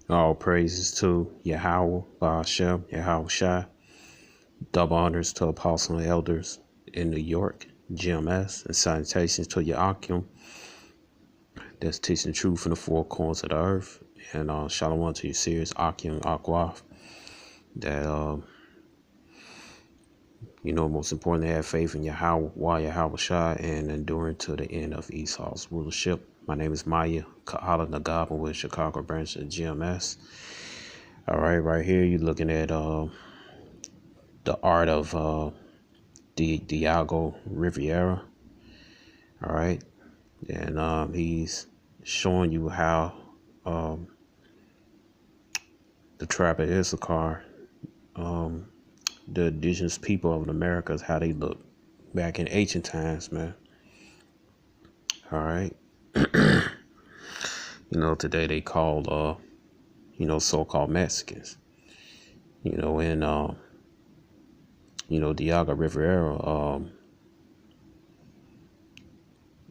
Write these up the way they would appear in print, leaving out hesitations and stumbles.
All praises to Yahweh, Hashem, Yahweh Shai. Double honors to apostle and elders in New York, GMS, and salutations to Yakim that's teaching the truth in the four corners of the earth. And shalom to your serious Akim Akwaf that, most importantly, have faith in Yahweh, Yahweh Shai, and enduring to the end of Esau's rulership. My name is Maya Ka'ala Nagaba with Chicago branch of GMS. All right here you're looking at the art of Diego Riviera. All right, and he's showing you how the tribe of Issachar, the indigenous people of the Americas, how they look back in ancient times, man. All right. Today they called so-called Mexicans. And Diego Rivera,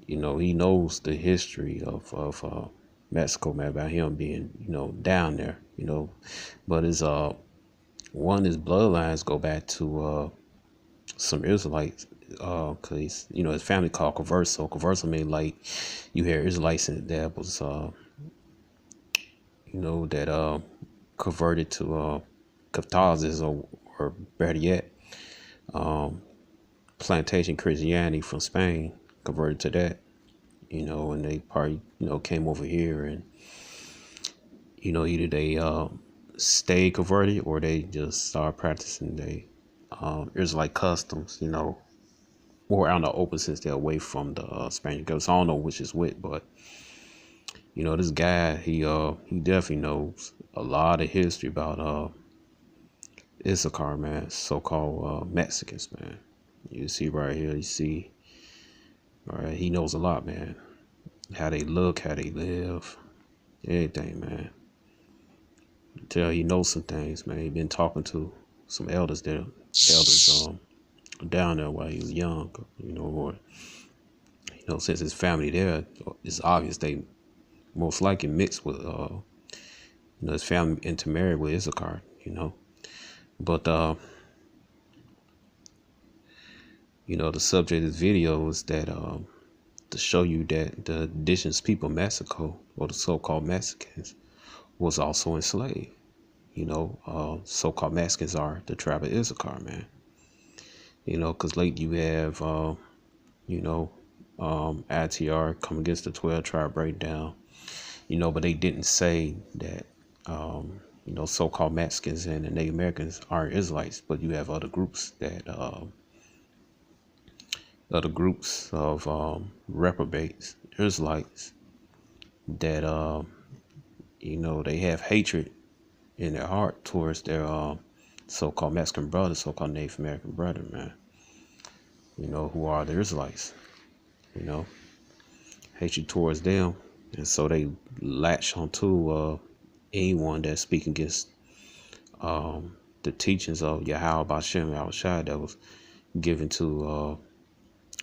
he knows the history of Mexico, man, about him being, down there, but his his bloodlines go back to some Israelites, cause his family called Converso. Converso mean like you hear Israelites that was that converted to Catholicism or better yet, plantation Christianity from Spain, converted to that, and they probably, came over here and, either they stayed converted or they just started practicing they Israelite customs, more out in the open since they're away from the Spanish government. So I don't know which is which, but this guy, he definitely knows a lot of history about Issachar, man, so-called Mexicans, man. You see right here, all right, he knows a lot, man. How they look, how they live, everything, man. Tell he knows some things, man. He been talking to some elders there, down there while he was young, or since his family there, it's obvious they most likely mixed with his family intermarried with Issachar, But the subject of this video is that to show you that the indigenous people of Mexico, or the so-called Mexicans, was also enslaved. So-called Mexicans are the tribe of Issachar, man. Because late you have ITR come against the 12 tribe breakdown, but they didn't say that so-called Mexicans and the Native Americans are Israelites, but you have other groups that of reprobates, Israelites, that they have hatred in their heart towards their so-called Mexican brothers, so-called Native American brethren, man. Who are the Israelites, hatred towards them. And so they latch onto anyone that's speaking against the teachings of Yahweh Bashem, Yahweh Shai, that was given to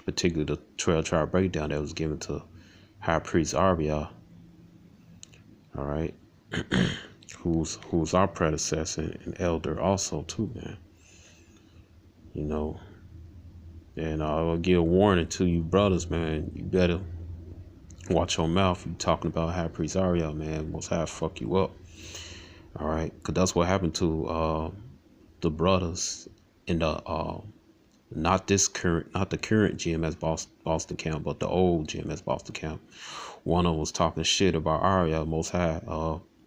particularly the 12 tribe breakdown that was given to High Priest Arbiah, all right, who's our predecessor and elder also too, man. And I'll give a warning to you brothers, man. You better watch your mouth. You talking about High Priest Arbiah, man. Most High fuck you up. All right, because that's what happened to the brothers in the not the current GMS Boston camp, but the old GMS Boston camp. One of them was talking shit about Arya. Most High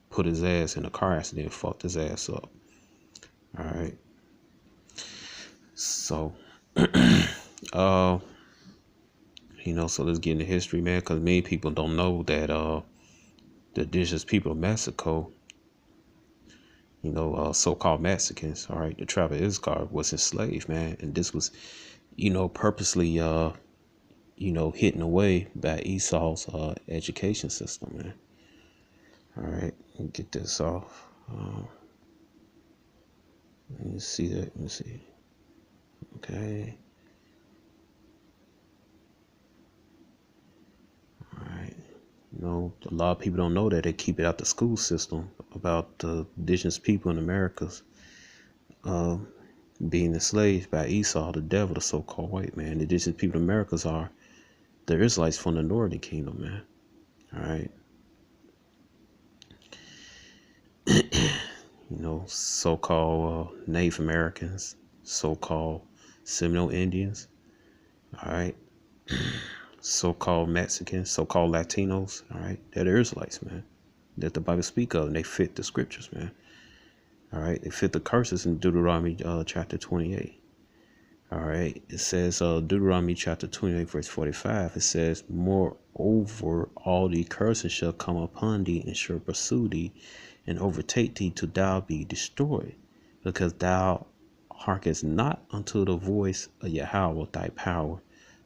put his ass in a car accident, fucked his ass up. All right. So, so let's get into history, man, because many people don't know that the indigenous people of Mexico, so-called Mexicans, all right, the tribe of Issachar was enslaved, man, and this was, purposely, hidden away by Esau's education system, man. All right, let me get this off. Let me see that. Let me see. Okay. All right. You know, a lot of people don't know that. They keep it out the school system about the indigenous people in Americas being enslaved by Esau, the devil, the so-called white man. The indigenous people in Americas are the Israelites from the northern kingdom, man. All right. You know, so-called Native Americans, so-called Seminole Indians, all right, so-called Mexicans, so-called Latinos, all right, they're the Israelites, man, that the Bible speak of, and they fit the scriptures, man, all right, they fit the curses in Deuteronomy chapter 28, all right, it says Deuteronomy chapter 28 verse 45, it says, moreover, all the curses shall come upon thee and shall pursue thee and overtake thee till thou be destroyed, because thou hearkenest not unto the voice of Yahweh thy power,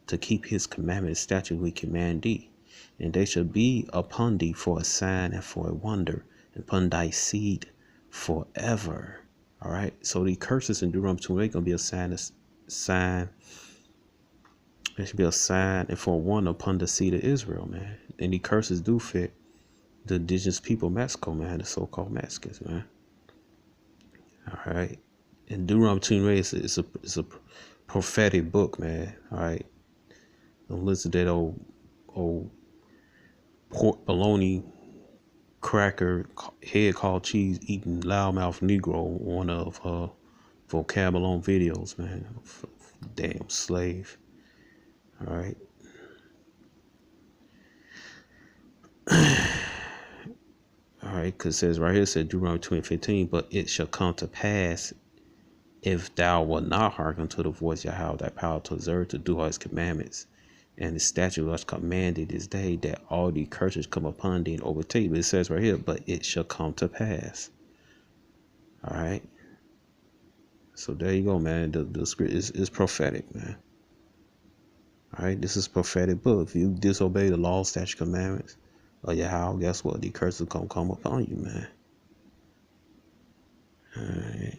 to keep his commandments, statutes we command thee. And they shall be upon thee for a sign and for a wonder, and upon thy seed forever. All right. So the curses in Deuteronomy 28 gonna be a sign. It should be a sign and for one upon the seed of Israel, man. And the curses do fit the indigenous people of Mexico, man, the so-called Mexicans, man. All right. And Deuteronomy 28 is a prophetic book, man. All right. Don't listen to that old pork bologna cracker head called cheese eating loudmouth Negro on one of vocabulary videos, man. Damn slave. All right. All right, because it says right here, it said Deuteronomy 20:15, but it shall come to pass if thou wilt not hearken to the voice of Yahweh thy power to observe to do all his commandments and the statute was commanded this day, that all the curses come upon thee and overtake. But it says right here, but it shall come to pass. All right. So there you go, man. The script is prophetic, man. All right, this is prophetic book. If you disobey the law, statute, commandments of Yahweh, guess what? The curses gonna come upon you, man. All right.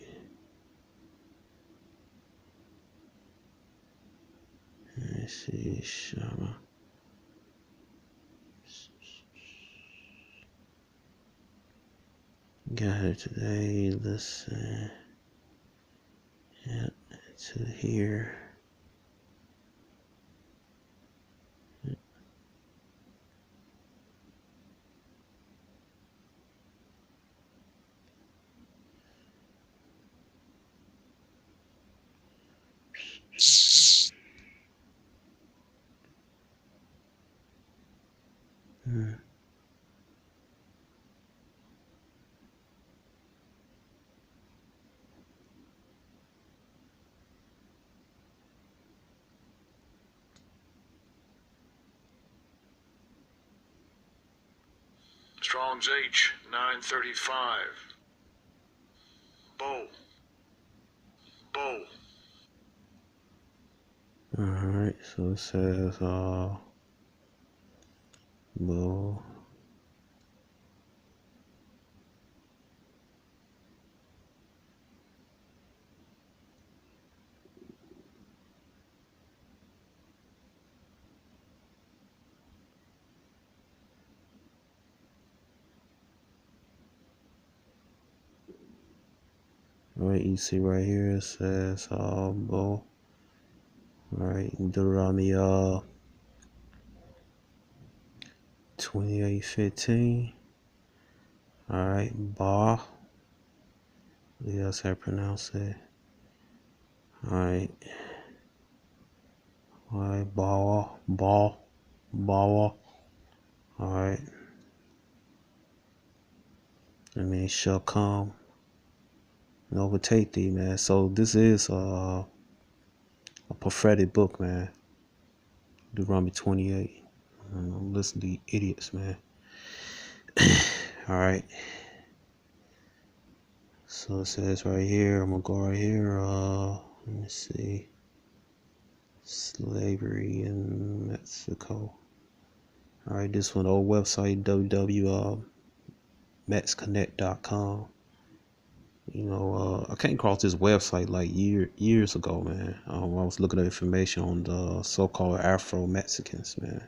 Let's see, Shama. Got it today. Listen. Yep, to here. Strong's H 935. Bow. Alright, so it says bow. Alright, you see right here it says bow. Alright, Deuteronomy 28:15. Alright, ba. That's how I pronounce it. Alright. Alright, bawa. Alright. I mean, shall come and overtake thee, man. So this is a prophetic book, man. Deuteronomy 28. Listen to these idiots, man. All right. So it says right here, I'm gonna go right here. Let me see. Slavery in Mexico. All right, this one, old website, www.mexconnect.com. You know, I came across this website like years ago, man. I was looking at information on the so-called Afro-Mexicans, man.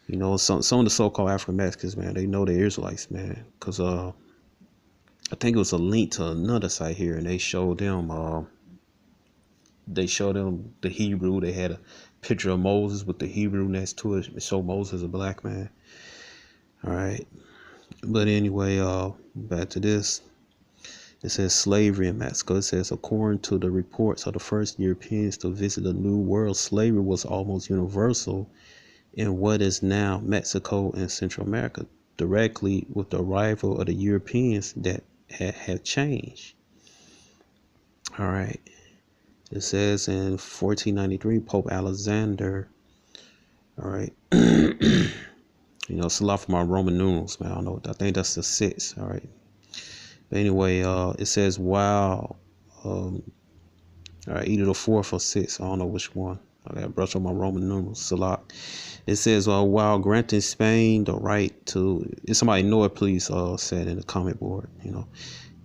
You know, some of the so-called African Mexicans, man, they know they're Israelites, man, because I think it was a link to another site here, and they showed them the Hebrew. They had a picture of Moses with the Hebrew next to it. It showed Moses as a black man. All right, but anyway, back to this. It says slavery in Mexico. It says, according to the reports of the first Europeans to visit the New World, slavery was almost universal in what is now Mexico and Central America. Directly with the arrival of the Europeans, that have changed. All right. It says in 1493, Pope Alexander. All right. It's a lot for my Roman numerals, man. I don't know. I think that's the 6. All right. But anyway, it says, wow. All right, either the 4th or 6th. I don't know which one. I got to brush up my Roman numerals. Salak. It says, while granting Spain the right to, if somebody know it, please say it in the comment board.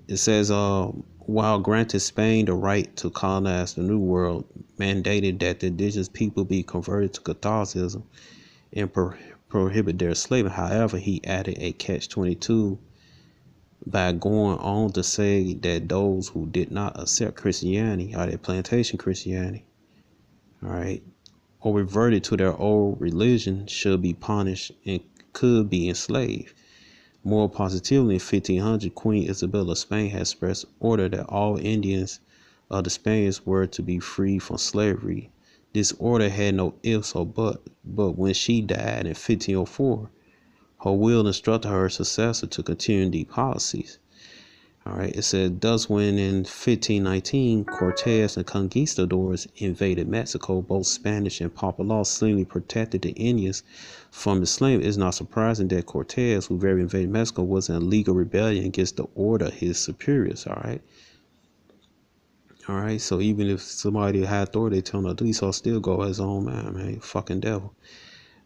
It says, while granting Spain the right to colonize the New World, mandated that the indigenous people be converted to Catholicism and prohibit their slavery. However, he added a catch-22 by going on to say that those who did not accept Christianity, or that plantation Christianity, all right, or reverted to their old religion, should be punished and could be enslaved. More positively, in 1500, Queen Isabella of Spain had expressed order that all Indians of the Spaniards were to be freed from slavery. This order had no ifs or buts, but when she died in 1504, her will instructed her successor to continue these policies. All right, it said, thus when in 1519 Cortez and conquistadors invaded Mexico, both Spanish and Papa law slimly protected the Indians from the slave. It's not surprising that Cortez, who very invaded Mexico, was in a legal rebellion against the order of his superiors. All right, so even if somebody had authority, they tell him to do, so still go his own man, fucking devil.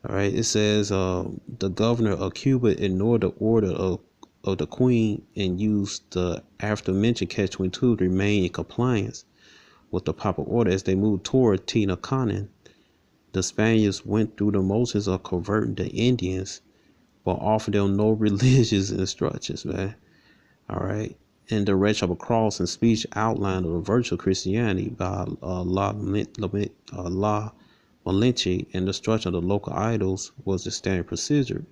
All right, it says the governor of Cuba ignored the order of the Queen and used the after-mentioned catch-22 to remain in compliance with the Papal order. As they moved toward Tenochtitlan, the Spaniards went through the motions of converting the Indians, but offered them no religious instructions, man. All right. In the Wretch of a Cross and speech outline of the virtue of Christianity by La Malinche and the destruction of the local idols was the standard procedure.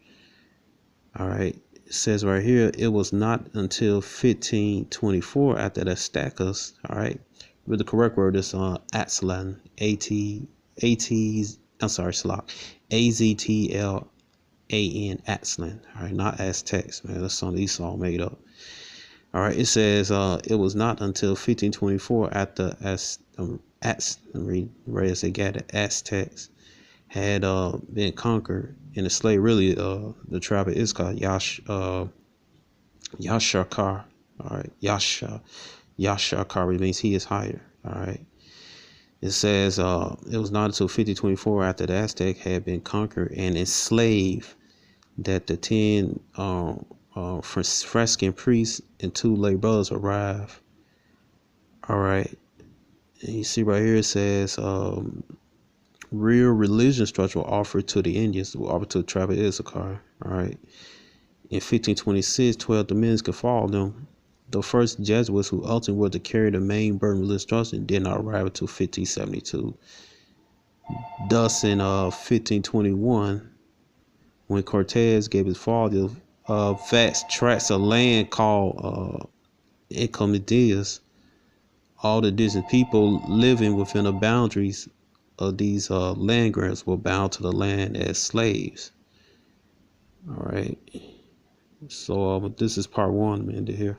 All right. It says right here, it was not until 1524 after the Stackers, all right, but the correct word is Aztlan, Aztlan, Aztlan, all right, not Aztecs, man, that's something Esau made up. All right, it says it was not until 1524 after the Aztecs had been conquered and enslaved, really the tribe of Issachar, Issachar, all right, Issachar means he is higher, all right. It says it was not until 1524 after the Aztec had been conquered and enslaved that the 10 Frescan priests and 2 lay brothers arrived. All right, and you see right here it says real religion structure were offered to the Indians, were offered to the tribe of Issachar. All right, in 1526, 12 Dominicans followed them. The first Jesuits who ultimately were to carry the main burden of religious instruction did not arrive until 1572. Thus, in 1521, when Cortez gave his father vast tracts of land called encomiendas, all the indigenous people living within the boundaries of these land grants were bound to the land as slaves. All right. So this is part 1, man, to here.